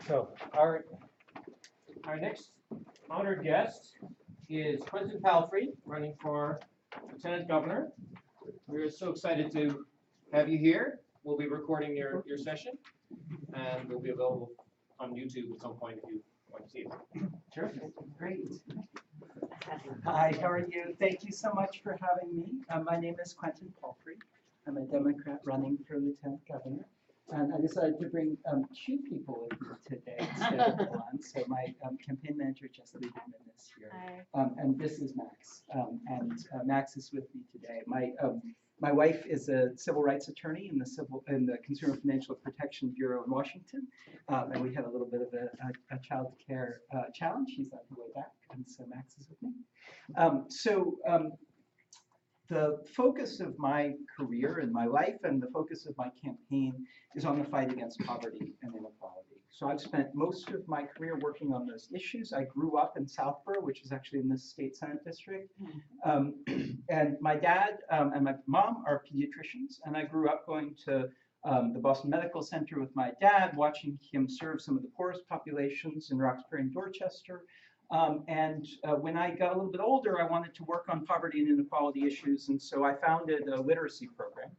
So our next honored guest is Quentin Palfrey, running for Lieutenant Governor. We're so excited to have you here. We'll be recording your session, and will be available on YouTube at some point if you want to see it. Terrific, great. Hi, how are you? Thank you so much for having me. My name is Quentin Palfrey. I'm a Democrat running for Lieutenant Governor. And I decided to bring two people with me today instead of one. So my campaign manager, Jessica Lieberman, is here. And this is Max. Max is with me today. My wife is a civil rights attorney in the Consumer Financial Protection Bureau in Washington. And we had a little bit of a child care challenge. She's on her way back, and so Max is with me. The focus of my career and my life and the focus of my campaign is on the fight against poverty and inequality. So I've spent most of my career working on those issues. I grew up in Southborough, which is actually in the state Senate district. And my dad and my mom are pediatricians, and I grew up going to the Boston Medical Center with my dad, watching him serve some of the poorest populations in Roxbury and Dorchester. When I got a little bit older, I wanted to work on poverty and inequality issues, and so I founded a literacy program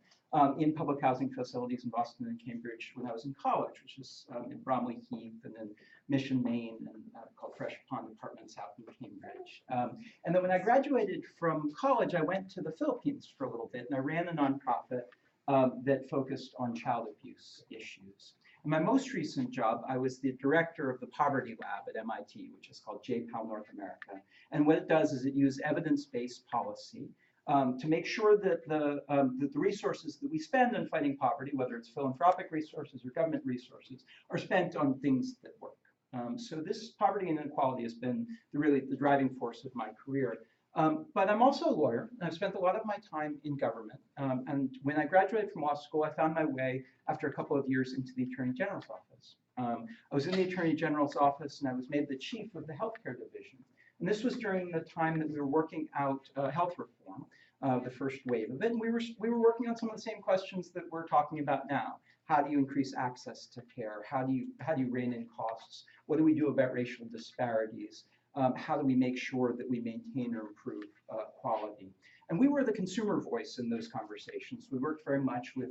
in public housing facilities in Boston and Cambridge when I was in college, which is in Bromley Heath and in Mission, Maine, and called Fresh Pond Apartments out in Cambridge. And then when I graduated from college, I went to the Philippines for a little bit, and I ran a nonprofit that focused on child abuse issues. In my most recent job, I was the director of the Poverty Lab at MIT, which is called JPAL North America. And what it does is it uses evidence-based policy to make sure that the resources that we spend on fighting poverty, whether it's philanthropic resources or government resources, are spent on things that work. So this poverty and inequality has been really the driving force of my career. But I'm also a lawyer, and I've spent a lot of my time in government. And when I graduated from law school, I found my way, after a couple of years, into the Attorney General's office. I was in the Attorney General's office, and I was made the chief of the healthcare division. And this was during the time that we were working out health reform, the first wave of it. And we were working on some of the same questions that we're talking about now. How do you increase access to care? How do you rein in costs? What do we do about racial disparities? How do we make sure that we maintain or improve quality? And we were the consumer voice in those conversations. We worked very much with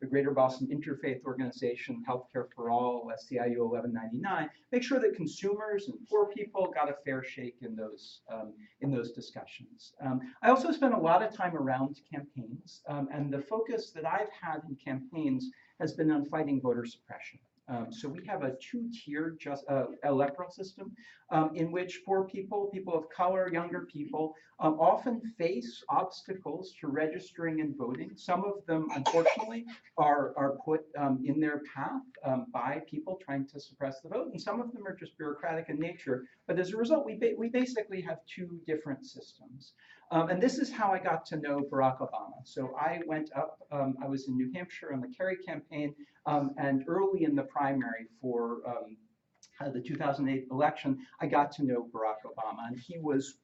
the Greater Boston Interfaith Organization, Healthcare for All, SCIU 1199, make sure that consumers and poor people got a fair shake in those discussions. I also spent a lot of time around campaigns, and the focus that I've had in campaigns has been on fighting voter suppression. So we have a two-tiered electoral system in which poor people, people of color, younger people, often face obstacles to registering and voting. Some of them, unfortunately, are put in their path by people trying to suppress the vote, and some of them are just bureaucratic in nature. But as a result, we basically have two different systems. And this is how I got to know Barack Obama. So I went up, I was in New Hampshire on the Kerry campaign, and early in the primary for the 2008 election, I got to know Barack Obama. And he was,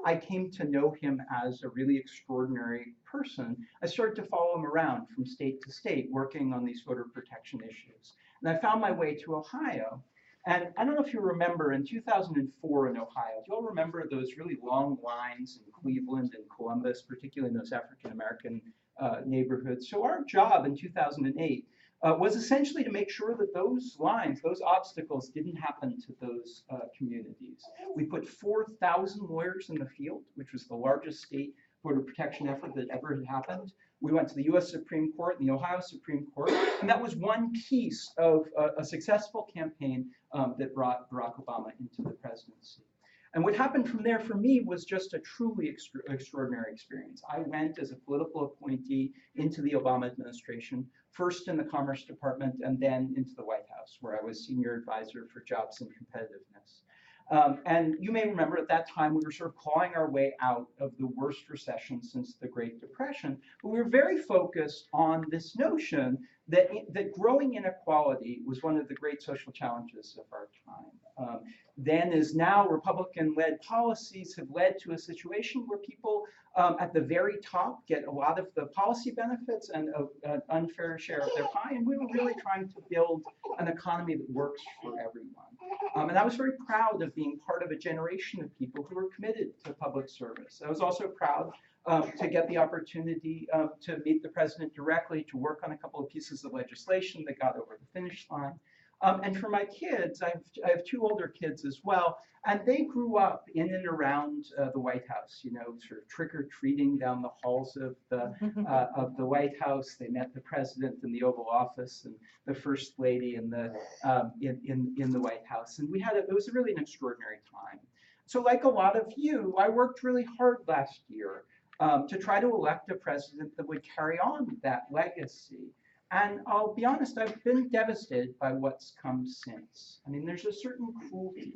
I came to know him as a really extraordinary person. I started to follow him around from state to state, working on these voter protection issues. And I found my way to Ohio. And I don't know if you remember in 2004 in Ohio, do you all remember those really long lines in Cleveland and Columbus, particularly in those African-American neighborhoods? So our job in 2008 was essentially to make sure that those lines, those obstacles didn't happen to those communities. We put 4,000 lawyers in the field, which was the largest state voter protection effort that ever had happened. We went to the US Supreme Court and the Ohio Supreme Court, and that was one piece of a successful campaign that brought Barack Obama into the presidency. And what happened from there for me was just a truly extraordinary experience. I went as a political appointee into the Obama administration, first in the Commerce Department and then into the White House, where I was senior advisor for jobs and competitiveness. And you may remember at that time we were sort of clawing our way out of the worst recession since the Great Depression, but we were very focused on this notion that growing inequality was one of the great social challenges of our time. Then as now, Republican-led policies have led to a situation where people at the very top get a lot of the policy benefits and an unfair share of their pie, and we were really trying to build an economy that works for everyone. And I was very proud of being part of a generation of people who were committed to public service. I was also proud to get the opportunity to meet the president directly, to work on a couple of pieces of legislation that got over the finish line. And for my kids, I have two older kids as well, and they grew up in and around the White House, you know, sort of trick-or-treating down the halls of the White House. They met the president in the Oval Office and the First Lady in the White House, and it was really an extraordinary time. So like a lot of you, I worked really hard last year to try to elect a president that would carry on that legacy. And I'll be honest, I've been devastated by what's come since. I mean, there's a certain cruelty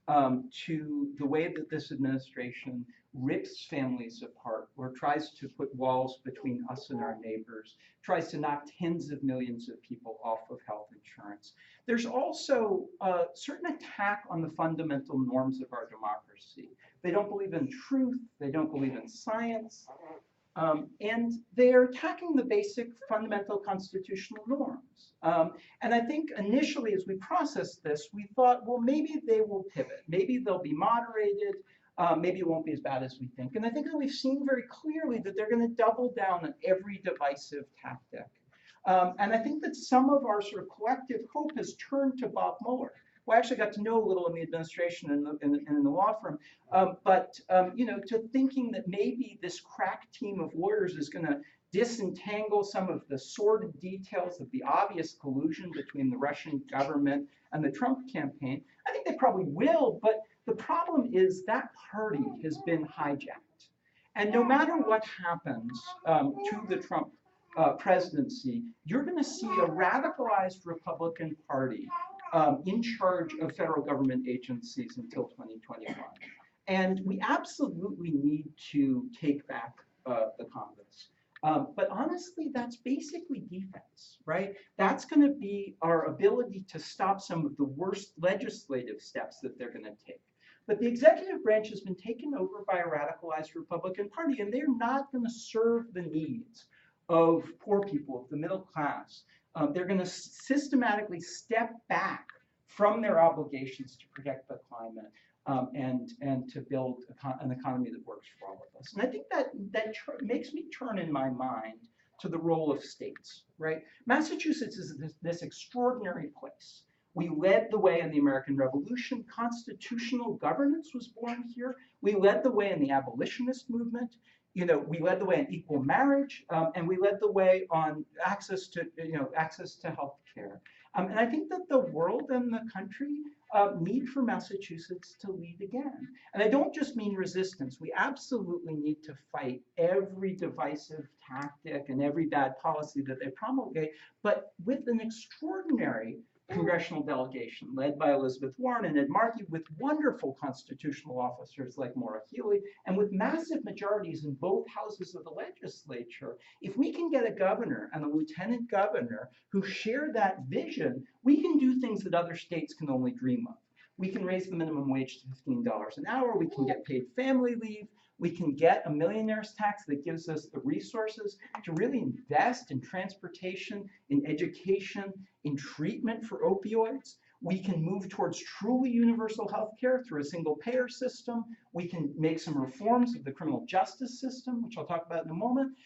to the way that this administration rips families apart, or tries to put walls between us and our neighbors, tries to knock tens of millions of people off of health insurance. There's also a certain attack on the fundamental norms of our democracy. They don't believe in truth, they don't believe in science, and they're attacking the basic fundamental constitutional norms. And I think initially as we processed this, we thought, well, maybe they will pivot. Maybe they'll be moderated. Maybe it won't be as bad as we think. And I think that we've seen very clearly that they're going to double down on every divisive tactic. And I think that some of our sort of collective hope has turned to Bob Mueller. Well, I actually got to know a little in the administration and in the law firm, but you know, to thinking that maybe this crack team of lawyers is going to disentangle some of the sordid details of the obvious collusion between the Russian government and the Trump campaign. I think they probably will, but the problem is that party has been hijacked. And no matter what happens to the Trump presidency, you're going to see a radicalized Republican Party in charge of federal government agencies until 2021. And we absolutely need to take back the Congress. But honestly, that's basically defense, right? That's going to be our ability to stop some of the worst legislative steps that they're going to take. But the executive branch has been taken over by a radicalized Republican Party, and they're not going to serve the needs of poor people, of the middle class. They're going to systematically step back from their obligations to protect the climate and to build an economy that works for all of us. And I think that makes me turn in my mind to the role of states, right? Massachusetts is this extraordinary place. We led the way in the American Revolution. Constitutional governance was born here. We led the way in the abolitionist movement. You know, we led the way in equal marriage, and we led the way on access to health care. And I think that the world and the country need for Massachusetts to lead again. And I don't just mean resistance. We absolutely need to fight every divisive tactic and every bad policy that they promulgate, but with an extraordinary congressional delegation led by Elizabeth Warren and Ed Markey, with wonderful constitutional officers like Maura Healey, and with massive majorities in both houses of the legislature. If we can get a governor and a lieutenant governor who share that vision, we can do things that other states can only dream of. We can raise the minimum wage to $15 an hour. We can get paid family leave. We can get a millionaire's tax that gives us the resources to really invest in transportation, in education, in treatment for opioids. We can move towards truly universal health care through a single payer system. We can make some reforms of the criminal justice system, which I'll talk about in a moment.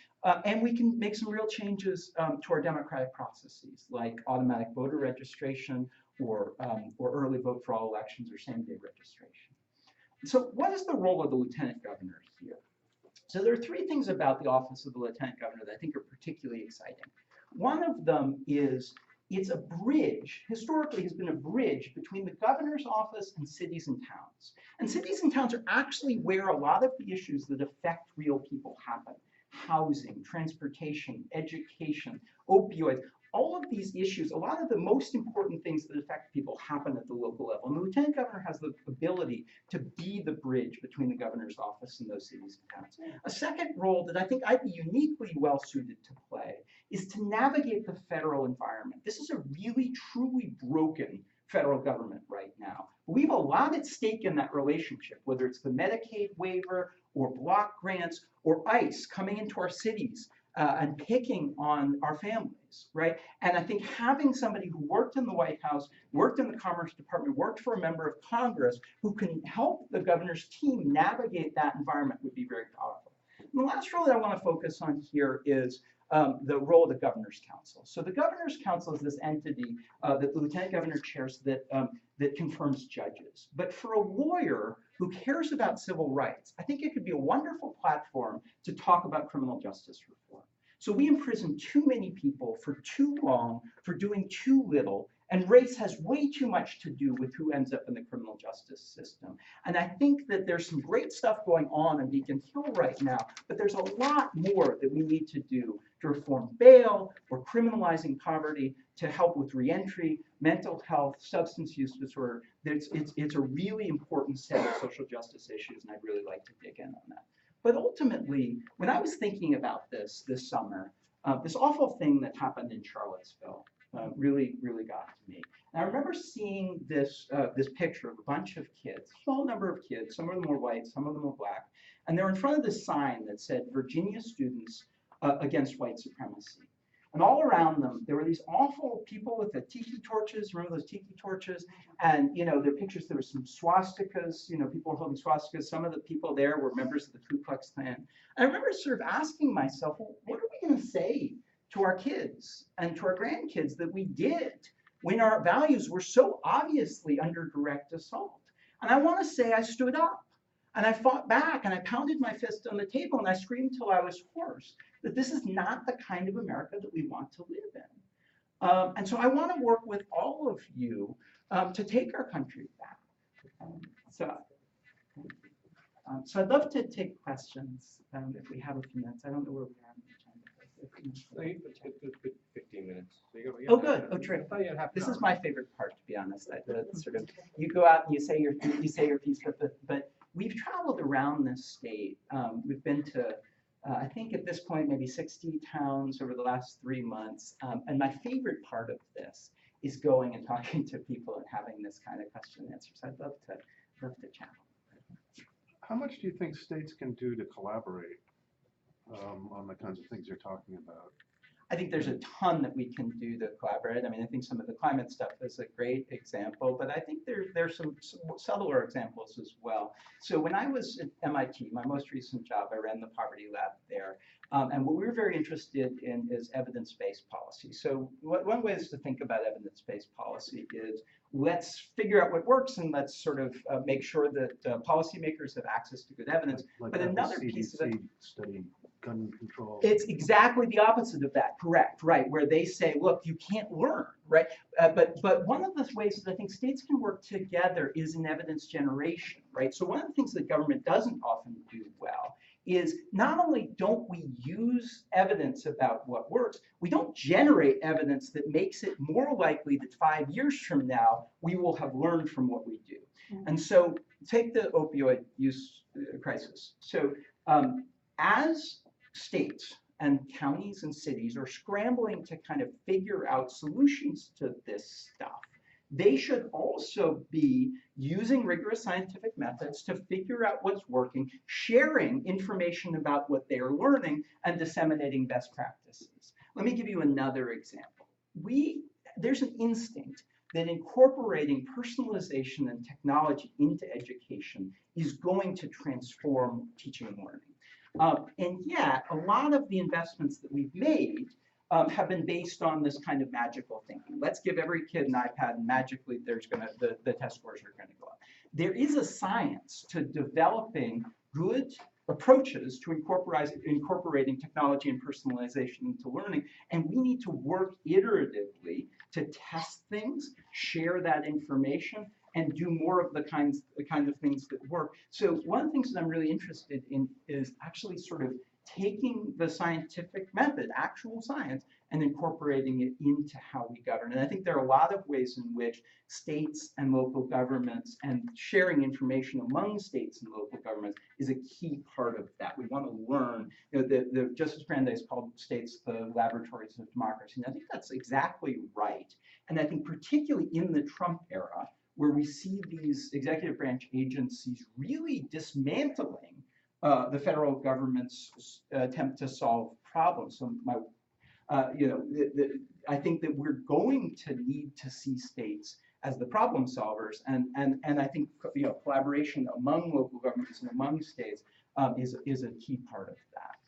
And we can make some real changes to our democratic processes, like automatic voter registration or early vote for all elections or same-day registration. So what is the role of the lieutenant governor here? So there are three things about the office of the lieutenant governor that I think are particularly exciting. One of them is it's a bridge, historically has been a bridge between the governor's office and cities and towns. And cities and towns are actually where a lot of the issues that affect real people happen. Housing, transportation, education, opioids, all of these issues, a lot of the most important things that affect people happen at the local level. And the lieutenant governor has the ability to be the bridge between the governor's office and those cities and towns. A second role that I think I'd be uniquely well suited to play is to navigate the federal environment. This is a really, truly broken federal government right now. We have a lot at stake in that relationship, whether it's the Medicaid waiver or block grants or ICE coming into our cities and picking on our families, right? And I think having somebody who worked in the White House, worked in the Commerce Department, worked for a member of Congress who can help the governor's team navigate that environment would be very powerful. And the last role that I want to focus on here is the role of the Governor's Council. So the Governor's Council is this entity that the Lieutenant Governor chairs that confirms judges. But for a lawyer who cares about civil rights, I think it could be a wonderful platform to talk about criminal justice reform. So we imprison too many people for too long, for doing too little, and race has way too much to do with who ends up in the criminal justice system. And I think that there's some great stuff going on in Beacon Hill right now, but there's a lot more that we need to do to reform bail or criminalizing poverty, to help with reentry, mental health, substance use disorder. It's a really important set of social justice issues, and I'd really like to dig in on that. But ultimately, when I was thinking about this summer, this awful thing that happened in Charlottesville really got to me. And I remember seeing this picture of a bunch of kids, small number of kids, some of them were white, some of them were black, and they're in front of this sign that said, Virginia Students Against White Supremacy. And all around them, there were these awful people with the tiki torches. Remember those tiki torches? And, their pictures, there were some swastikas, people were holding swastikas. Some of the people there were members of the Ku Klux Klan. I remember sort of asking myself, well, what are we going to say to our kids and to our grandkids that we did when our values were so obviously under direct assault? And I want to say I stood up. And I fought back, and I pounded my fist on the table, and I screamed till I was hoarse that this is not the kind of America that we want to live in. And so I want to work with all of you to take our country back. So I'd love to take questions if we have a few minutes. I don't know where we are. No, you can take the 15 minutes. So you Oh, good. Oh, true. I thought you had half an This hour. is my favorite part, to be honest. Sort of, you go out and you say your piece, but we've traveled around this state. We've been to, I think at this point, maybe 60 towns over the last 3 months. And my favorite part of this is going and talking to people and having this kind of question and answer. So I'd love to chat. How much do you think states can do to collaborate on the kinds of things you're talking about? I think there's a ton that we can do to collaborate. I mean, I think some of the climate stuff is a great example, but I think there's some subtler examples as well. So when I was at MIT, my most recent job, I ran the poverty lab there. And what we were very interested in is evidence-based policy. So one way is to think about evidence-based policy is let's figure out what works and let's sort of make sure that policymakers have access to good evidence. Like But have another the piece of it, CDC study gun control. it's exactly the opposite of that, correct, right, where they say, look, you can't learn, right? But one of the ways that I think states can work together is in evidence generation, right? So one of the things that government doesn't often do well is not only don't we use evidence about what works, we don't generate evidence that makes it more likely that 5 years from now, we will have learned from what we do. And so take the opioid use crisis. So as states and counties and cities are scrambling to kind of figure out solutions to this stuff, they should also be using rigorous scientific methods to figure out what's working, sharing information about what they are learning, and disseminating best practices. Let me give you another example. There's an instinct that incorporating personalization and technology into education is going to transform teaching and learning. And yet, a lot of the investments that we've made have been based on this kind of magical thinking. Let's give every kid an iPad and magically the test scores are going to go up. There is a science to developing good approaches to incorporating technology and personalization into learning, and we need to work iteratively to test things, share that information, and do more of the kind of things that work. So one of the things that I'm really interested in is actually sort of taking the scientific method, actual science, and incorporating it into how we govern. And I think there are a lot of ways in which states and local governments and sharing information among states and local governments is a key part of that. We want to learn, the Justice Brandeis called states the laboratories of democracy. And I think that's exactly right. And I think particularly in the Trump era, where we see these executive branch agencies really dismantling the federal government's attempt to solve problems. So I think that we're going to need to see states as the problem solvers, and I think collaboration among local governments and among states is a key part of that.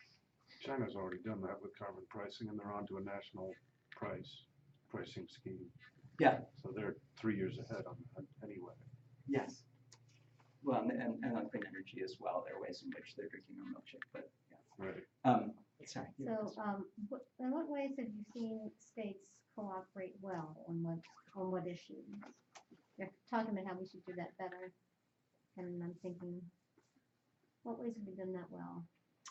China's already done that with carbon pricing, and they're on to a national pricing scheme. Yeah. So they're 3 years ahead on that anyway. Yes. Well, and on clean energy as well. There are ways in which they're drinking our milkshake, but yeah. Right. Sorry. So, in what ways have you seen states cooperate well on what issues? You're talking about how we should do that better, and I'm thinking, what ways have we done that well?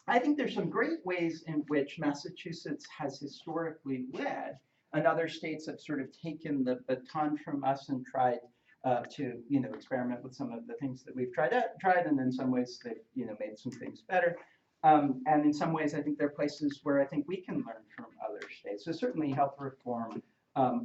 I think there's some great ways in which Massachusetts has historically led, and other states have sort of taken the baton from us and tried to experiment with some of the things that we've tried, and in some ways they've made some things better. And in some ways, I think there are places where I think we can learn from other states. So certainly health reform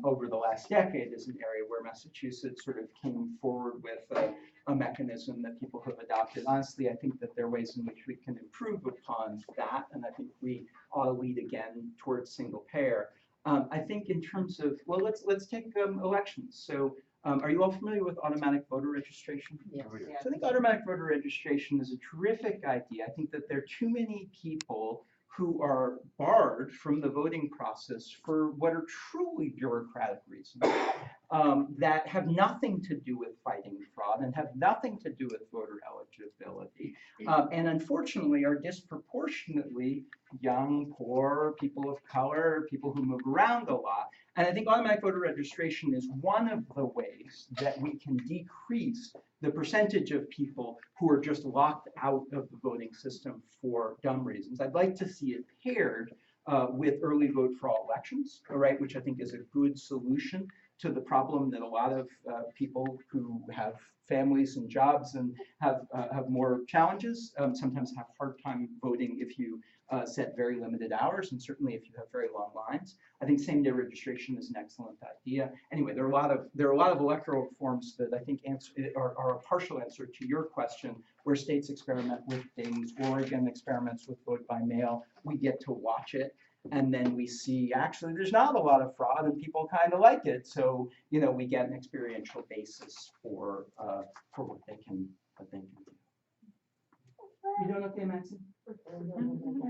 over the last decade is an area where Massachusetts sort of came forward with a mechanism that people have adopted. Honestly, I think that there are ways in which we can improve upon that, and I think we ought to lead again towards single payer. I think in terms of, well, let's take elections. So are you all familiar with automatic voter registration? Yes. Oh, yeah. So I think automatic voter registration is a terrific idea. I think that there are too many people who are barred from the voting process for what are truly bureaucratic reasons that have nothing to do with fighting fraud and have nothing to do with voter eligibility, and unfortunately are disproportionately young, poor, people of color, people who move around a lot. And I think automatic voter registration is one of the ways that we can decrease the percentage of people who are just locked out of the voting system for dumb reasons. I'd like to see it paired with early vote for all elections, right, which I think is a good solution to the problem that a lot of people who have families and jobs and have more challenges sometimes have hard time voting if you set very limited hours, and certainly if you have very long lines. I think same-day registration is an excellent idea. Anyway, there are a lot of electoral reforms that I think are a partial answer to your question, where states experiment with things. Oregon experiments with vote by mail. We get to watch it, and then we see actually there's not a lot of fraud, and people kind of like it. So we get an experiential basis for what they can do. You doing okay, Maxine? I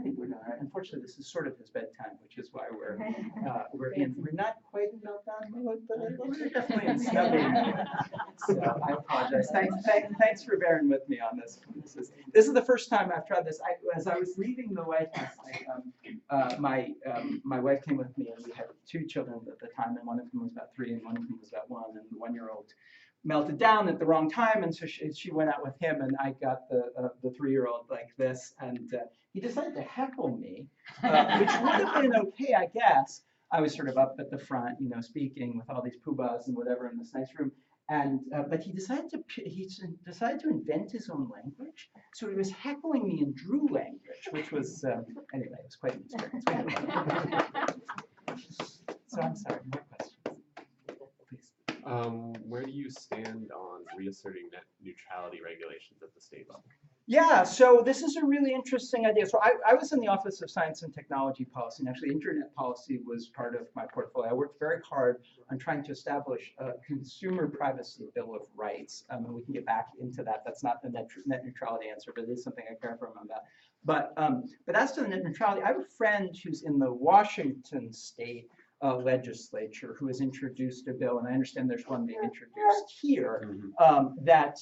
think we're done. Unfortunately, this is sort of his bedtime, which is why we're not quite in meltdown mode, but we're definitely in snuggling mode. So I apologize. Thanks for bearing with me on this. This is the first time I've tried this. As I was leaving the White House, my wife came with me, and we had 2 children at the time, and one of them was about 3, and one of them was about 1, and the 1-year-old melted down at the wrong time, and so she went out with him, and I got the 3-year-old like this, and he decided to heckle me, which would have been okay, I guess. I was sort of up at the front, speaking with all these poobahs and whatever in this nice room, and but he decided to invent his own language, so he was heckling me in Drew language, which was anyway, it was quite an experience. So I'm sorry, more questions. Where do you stand on reasserting net neutrality regulations at the state level? Yeah, so this is a really interesting idea. So I was in the Office of Science and Technology Policy, and actually internet policy was part of my portfolio. I worked very hard on trying to establish a consumer privacy bill of rights, and we can get back into that. That's not the net neutrality answer, but it is something I care for about. But as to the net neutrality, I have a friend who's in the Washington state legislature who has introduced a bill, and I understand there's one being introduced here, that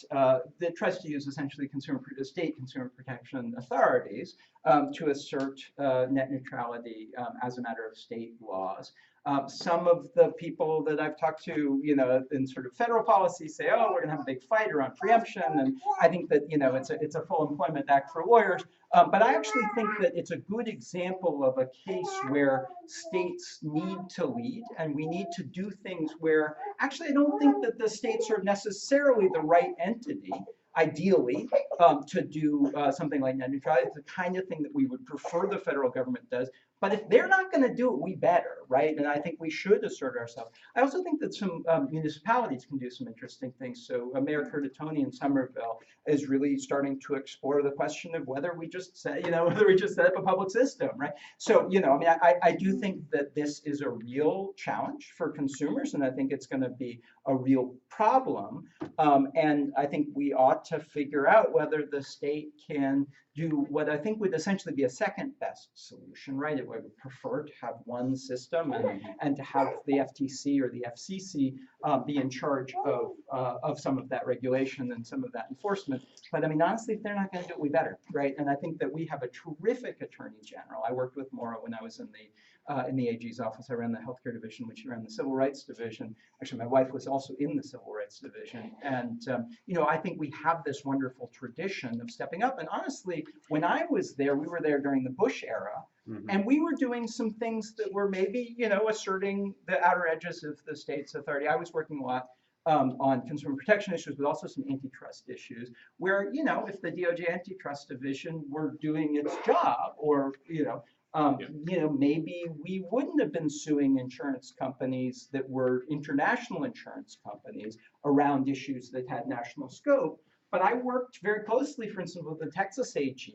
tries to use essentially state consumer protection authorities to assert net neutrality as a matter of state laws. Some of the people that I've talked to, in sort of federal policy say, oh, we're going to have a big fight around preemption, and I think that it's a full employment act for lawyers. But I actually think that it's a good example of a case where states need to lead, and we need to do things where actually I don't think that the states are necessarily the right entity, ideally, to do something like net neutrality. It's the kind of thing that we would prefer the federal government does. But if they're not going to do it, we better, right? And I think we should assert ourselves. I also think that some municipalities can do some interesting things. So Mayor Curtatone in Somerville is really starting to explore the question of whether we just say, whether we just set up a public system, right? So, I mean, I do think that this is a real challenge for consumers, and I think it's going to be a real problem. And I think we ought to figure out whether the state can do what I think would essentially be a second best solution, right? It would prefer to have one system and to have the FTC or the FCC be in charge of some of that regulation and some of that enforcement. But I mean, honestly, if they're not going to do it, we better, right? And I think that we have a terrific attorney general. I worked with Maura when I was in the AG's office. I ran the healthcare division, which ran the civil rights division. Actually, my wife was also in the civil rights division. And, I think we have this wonderful tradition of stepping up. And honestly, when I was there, we were there during the Bush era, and we were doing some things that were maybe, asserting the outer edges of the state's authority. I was working a lot on consumer protection issues, but also some antitrust issues, where, if the DOJ antitrust division were doing its job, or, maybe we wouldn't have been suing insurance companies that were international insurance companies around issues that had national scope. But I worked very closely, for instance, with the Texas AG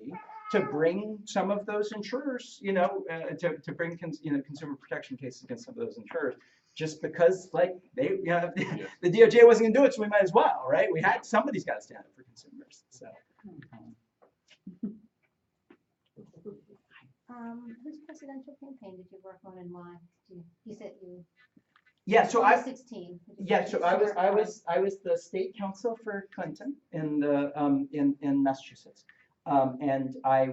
to bring some of those insurers, to bring consumer protection cases against some of those insurers, just because the DOJ wasn't going to do it, so we might as well, right? Somebody's got to stand up for consumers. So. Whose presidential campaign did you work on and why? You said you. Yeah, so 2016. Yeah, so I was the state counsel for Clinton in Massachusetts, and I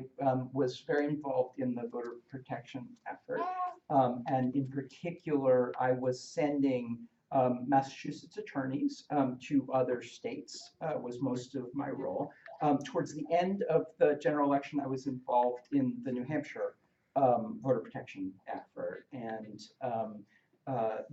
was very involved in the voter protection effort, and in particular, I was sending Massachusetts attorneys to other states was most of my role. Towards the end of the general election, I was involved in the New Hampshire voter protection effort, and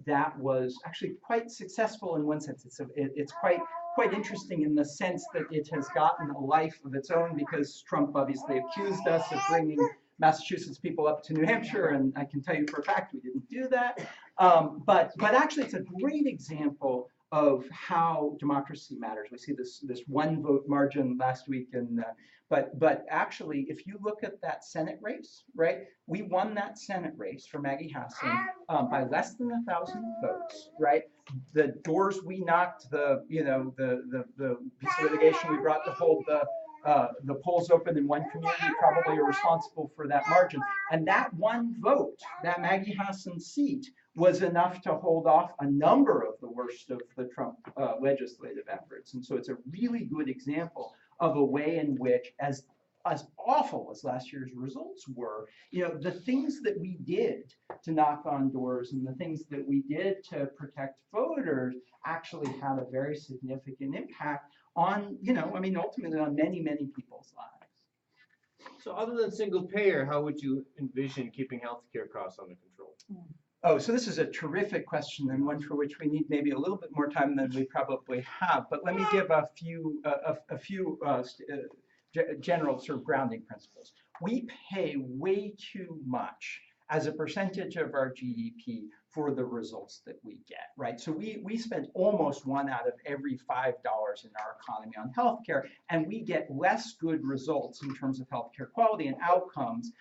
that was actually quite successful in one sense. It's quite interesting in the sense that it has gotten a life of its own, because Trump obviously accused us of bringing Massachusetts people up to New Hampshire, and I can tell you for a fact we didn't do that. But actually, it's a great example of how democracy matters. We see this one vote margin last week, and but actually, if you look at that Senate race, right, we won that Senate race for Maggie Hassan by less than 1,000 votes, right? The doors we knocked, the piece of litigation we brought to hold the polls open in one community probably are responsible for that margin. And that one vote, that Maggie Hassan seat, was enough to hold off a number of the worst of the Trump legislative efforts. And so it's a really good example of a way in which, as awful as last year's results were, the things that we did to knock on doors and the things that we did to protect voters actually had a very significant impact on, ultimately on many, many people's lives. So other than single payer, how would you envision keeping healthcare costs under control? Oh, so this is a terrific question, and one for which we need maybe a little bit more time than we probably have. But let me give a few general sort of grounding principles. We pay way too much as a percentage of our GDP for the results that we get, right? So we spend almost 1 out of every $5 in our economy on healthcare, and we get less good results in terms of healthcare quality and outcomes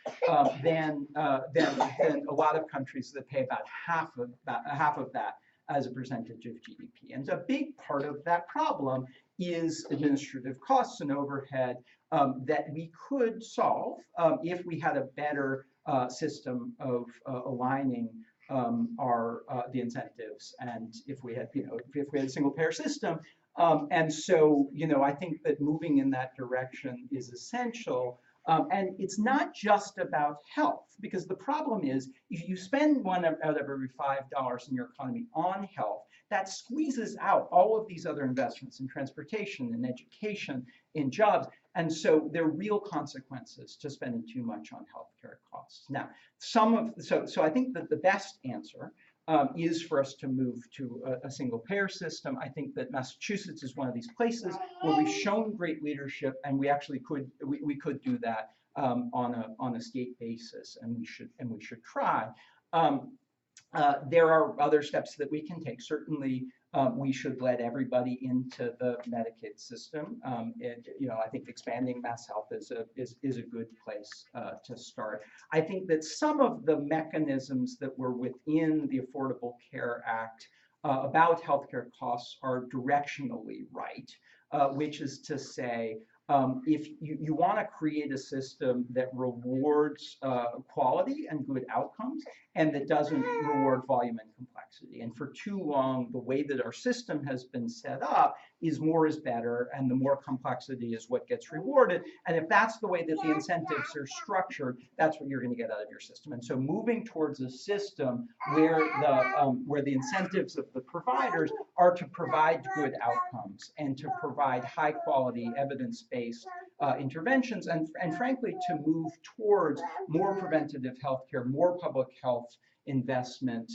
than a lot of countries that pay about half of that as a percentage of GDP. And a big part of that problem is administrative costs and overhead that we could solve if we had a better system of aligning the incentives, and if we had a single payer system. And so I think that moving in that direction is essential. And it's not just about health, because the problem is if you spend 1 out of every $5 in your economy on health, that squeezes out all of these other investments in transportation, in education, in jobs. And so there are real consequences to spending too much on healthcare costs. Now, so I think that the best answer is for us to move to a single payer system. I think that Massachusetts is one of these places where we've shown great leadership, and we actually could do that on a state basis, and we should try. There are other steps that we can take. Certainly, we should let everybody into the Medicaid system. I think expanding Mass Health is a good place to start. I think that some of the mechanisms that were within the Affordable Care Act about healthcare costs are directionally right, which is to say, if you want to create a system that rewards quality and good outcomes and that doesn't reward volume and complexity. And for too long, the way that our system has been set up is more is better, and the more complexity is what gets rewarded. And if that's the way that the incentives are structured, that's what you're going to get out of your system. And so moving towards a system where the incentives of the providers are to provide good outcomes and to provide high quality evidence-based interventions, and frankly to move towards more preventative healthcare, more public health investment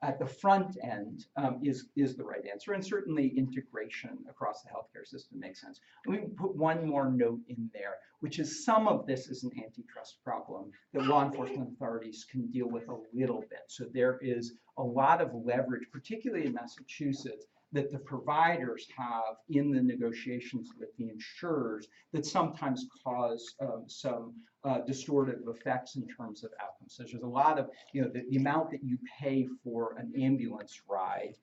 at the front end is the right answer. And certainly integration across the healthcare system makes sense. Let me put one more note in there, which is some of this is an antitrust problem that law enforcement authorities can deal with a little bit. So there is a lot of leverage, particularly in Massachusetts, that the providers have in the negotiations with the insurers that sometimes cause some distortive effects in terms of outcomes. So there's a lot of, the amount that you pay for an ambulance ride,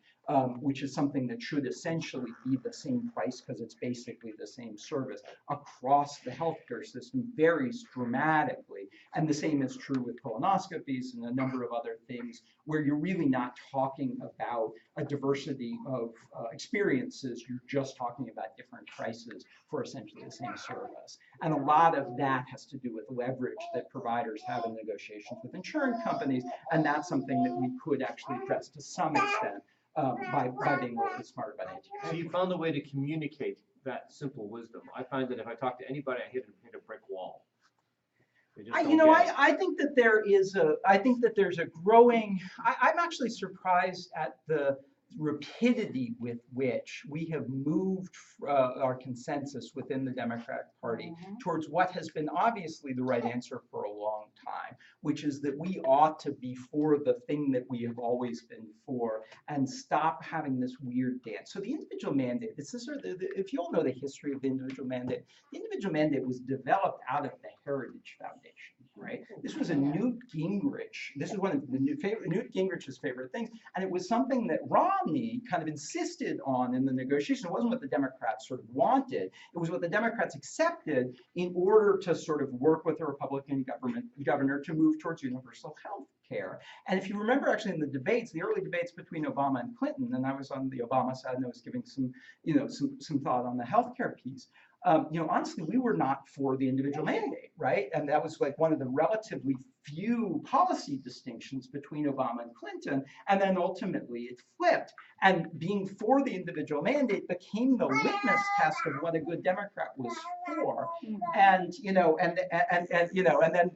which is something that should essentially be the same price because it's basically the same service across the healthcare system, varies dramatically. And the same is true with colonoscopies and a number of other things where you're really not talking about a diversity of experiences, you're just talking about different prices for essentially the same service. And a lot of that has to do with leverage that providers have in negotiations with insurance companies, and that's something that we could actually address to some extent by being a little bit smarter about it. So you found a way to communicate that simple wisdom. I find that if I talk to anybody, I hit a brick wall. I think that there's a growing, I'm actually surprised at the rapidity with which we have moved our consensus within the Democratic Party towards what has been obviously the right answer for a long time, which is that we ought to be for the thing that we have always been for and stop having this weird dance. So the individual mandate, if you all know the history of the individual mandate was developed out of the Heritage Foundation, right? This was a Newt Gingrich, this is one of Newt Gingrich's favorite things, and it was something that Romney kind of insisted on in the negotiation. It wasn't what the Democrats sort of wanted, it was what the Democrats accepted in order to sort of work with the Republican governor to move towards universal health care. And if you remember actually in the debates, the early debates between Obama and Clinton, and I was on the Obama side and I was giving some thought on the healthcare piece, honestly, we were not for the individual mandate, right? And that was like one of the relatively few policy distinctions between Obama and Clinton. And then ultimately it flipped. And being for the individual mandate became the litmus test of what a good Democrat was for. And, and then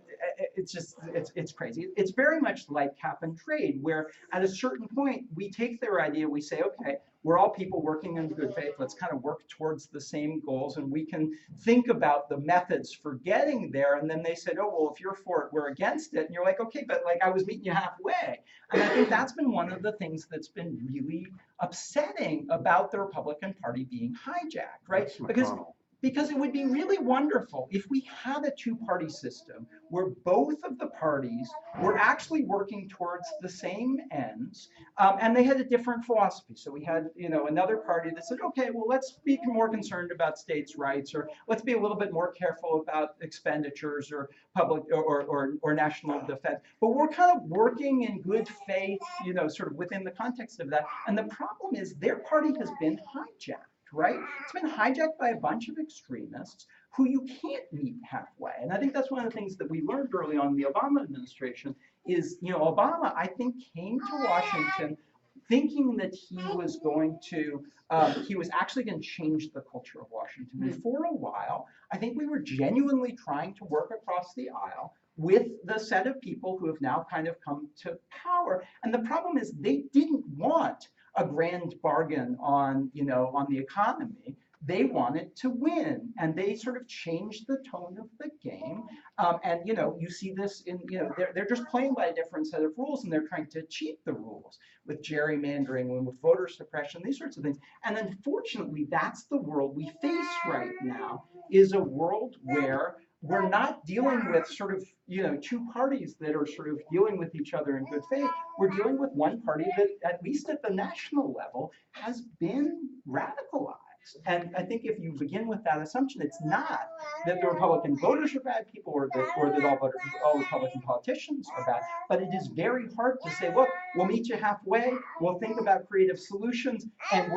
it's crazy. It's very much like cap and trade, where at a certain point we take their idea, we say, okay, we're all people working in good faith. Let's kind of work towards the same goals, and we can think about the methods for getting there. And then they said, oh, well, if you're for it, we're against it. And you're like, okay, but like I was meeting you halfway. And I think that's been one of the things that's been really upsetting about the Republican Party being hijacked, right? Because it would be really wonderful if we had a two-party system where both of the parties were actually working towards the same ends, and they had a different philosophy. So we had, another party that said, okay, well, let's be more concerned about states' rights, or let's be a little bit more careful about expenditures or public or national defense. But we're kind of working in good faith, sort of within the context of that. And the problem is their party has been hijacked. Right? It's been hijacked by a bunch of extremists who you can't meet halfway. And I think that's one of the things that we learned early on in the Obama administration is, Obama, I think, came to Washington thinking that he was actually going to change the culture of Washington. And for a while, I think we were genuinely trying to work across the aisle with the set of people who have now kind of come to power. And the problem is they didn't want a grand bargain on the economy. they wanted to win, and they sort of changed the tone of the game. And you see this in, they're just playing by a different set of rules, and they're trying to cheat the rules with gerrymandering and with voter suppression, these sorts of things. And unfortunately, that's the world we face right now, is a world where we're not dealing with sort of, two parties that are sort of dealing with each other in good faith. We're dealing with one party that, at least at the national level, has been radicalized. And I think if you begin with that assumption, it's not that the Republican voters are bad people or that all Republican politicians are bad, but it is very hard to say, look, we'll meet you halfway, we'll think about creative solutions, and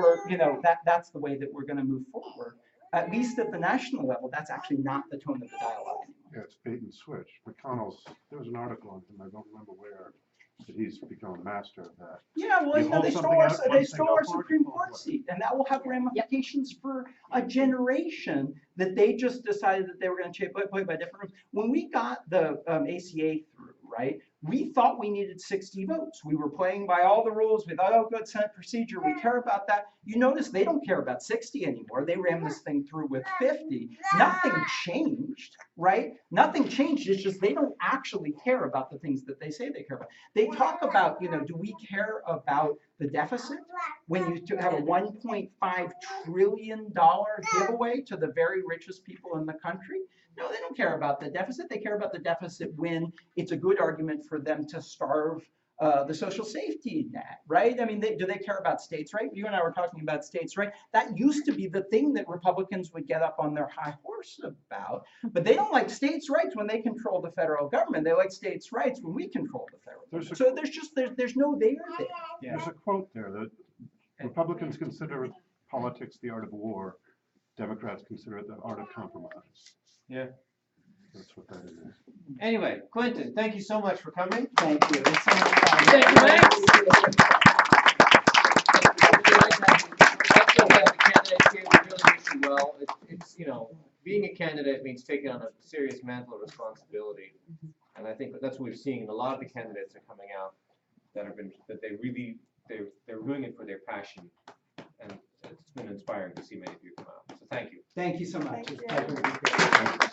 that's the way that we're going to move forward. At least at the national level, that's actually not the tone of the dialogue anymore. Yeah, it's bait and switch. McConnell's, there was an article on him, I don't remember where, that he's become a master of that. Yeah, well, You hold they something stole out, one they thing stole out our for it, Supreme oh, Court what? seat, and that will have ramifications for a generation that they just decided that they were going to play by different rules. When we got the ACA through, right, we thought we needed 60 votes. We were playing by all the rules. We thought, oh, good Senate procedure. We care about that. You notice they don't care about 60 anymore. They ran this thing through with 50. Nothing changed, right? Nothing changed. It's just they don't actually care about the things that they say they care about. They talk about, do we care about the deficit when you have a $1.5 trillion giveaway to the very richest people in the country? No, they don't care about the deficit. They care about the deficit when it's a good argument for them to starve the social safety net, right? I mean, do they care about states' rights? You and I were talking about states' rights. That used to be the thing that Republicans would get up on their high horse about. But they don't like states' rights when they control the federal government. They like states' rights when we control the federal government. So there's no there there. Yeah. There's a quote there that Republicans consider politics the art of war. Democrats consider it the art of compromise. Yeah. That's what that is. Anyway, Quentin, thank you so much for coming. Thank you. It's so much fun. Thank you, Max. The candidates here, we really wish you well. It's being a candidate means taking on a serious mantle of responsibility, and I think that's what we're seeing. A lot of the candidates are coming out they're doing it for their passion, and it's been inspiring to see many of you come out. So thank you. Thank you so much. Thank It's you. a pleasure to be here.